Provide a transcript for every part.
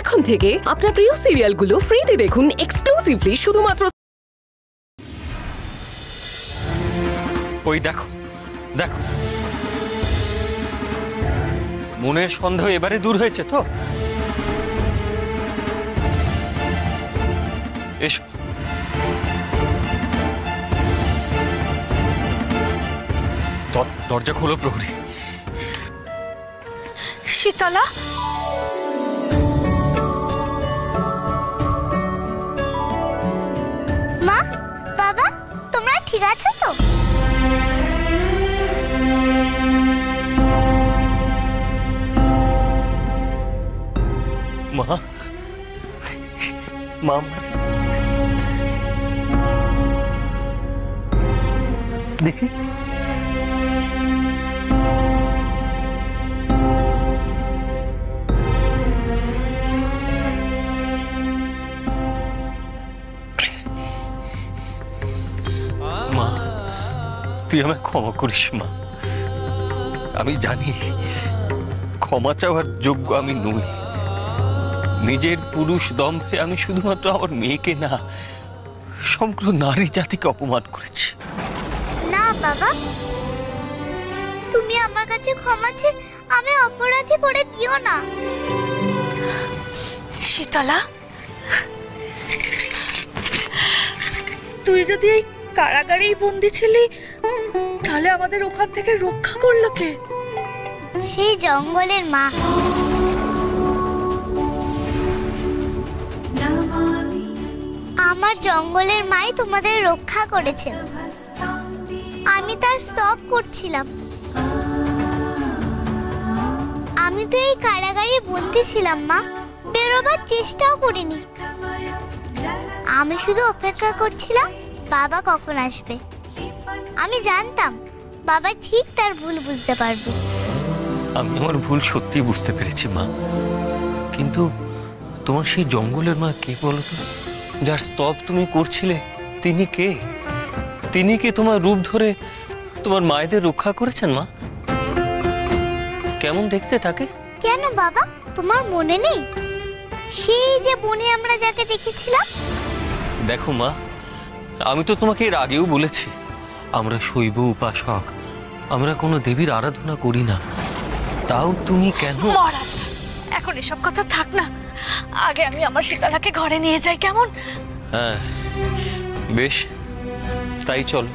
এখন থেকে আপনার প্রিয় সিরিয়ালগুলো ফ্রিতে দেখুন এক্সক্লুসিভলি শুধুমাত্র। ওই দেখো দেখো, মনের সন্দেহ এবারে দূর হয়েছে তো? এসো। দরজা খোলো প্রহরী। শীতলা, মা, বাবা, তোমরা ঠিক আছো তো? মা, মা, দেখি মা, তুই আমায় ক্ষমা করিস মা। আমি জানি ক্ষমা চাওয়ার যোগ্য আমি নই। নিজের পুরুষ দম্ভে আমি শুধুমাত্র আমার মেয়েকে না, সমগ্র নারী জাতিকে অপমান করেছি। না বাবা, তুমি আমার কাছে ক্ষমা চেয়ে আমি অপরাধী করে দিও না। শীতলা, তুই যদি এই কারাগারেই বন্দি ছিলি, তাহলে আমাদের ওখান থেকে রক্ষা করলো কে? সেই জঙ্গলের মা। আমার জঙ্গলের মাই তোমাদের রক্ষা করেছেন। আমি তার স্তব করছিলাম। আমি তো এই কারাগারে বন্দি ছিলাম মা, বেরোবার চেষ্টাও করিনি। আমি শুধু অপেক্ষা করছিলাম বাবা কখন আসবে। আমি জানতাম বাবা ঠিক তার ভুল বুঝতে পারবে। আমি আমার ভুল সত্যি বুঝতে পেরেছি মা, কিন্তু তোমার সেই জঙ্গলের মা কে বলো তো? যার স্তব তুমি করছিলে তিনি কে? তিনি কি তোমার রূপ ধরে তোমার মায়েদের রক্ষা করেছেন মা? কেমন দেখতে তাকে? কেন বাবা, তোমার মনে নেই সেই যে বনে আমরা যাকে দেখেছিলাম? দেখো মা, আমি তো তোমাকে এর আগেও বলেছি, আমরা শৈব উপাসক, আমরা কোনো দেবীর আরাধনা করি না। তাও তুমি কেন? মহারাজ, এখন এসব কথা থাক না, আগে আমি আমার শীতলাকে ঘরে নিয়ে যাই, কেমন? হ্যাঁ বেশ, তাই চলো।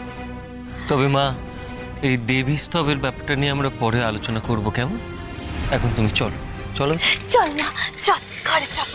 তবে মা, এই দেবী স্তবের ব্যাপারটা নিয়ে আমরা পরে আলোচনা করব, কেমন? এখন তুমি চলো। চলো চল মা, চল ঘরে চল।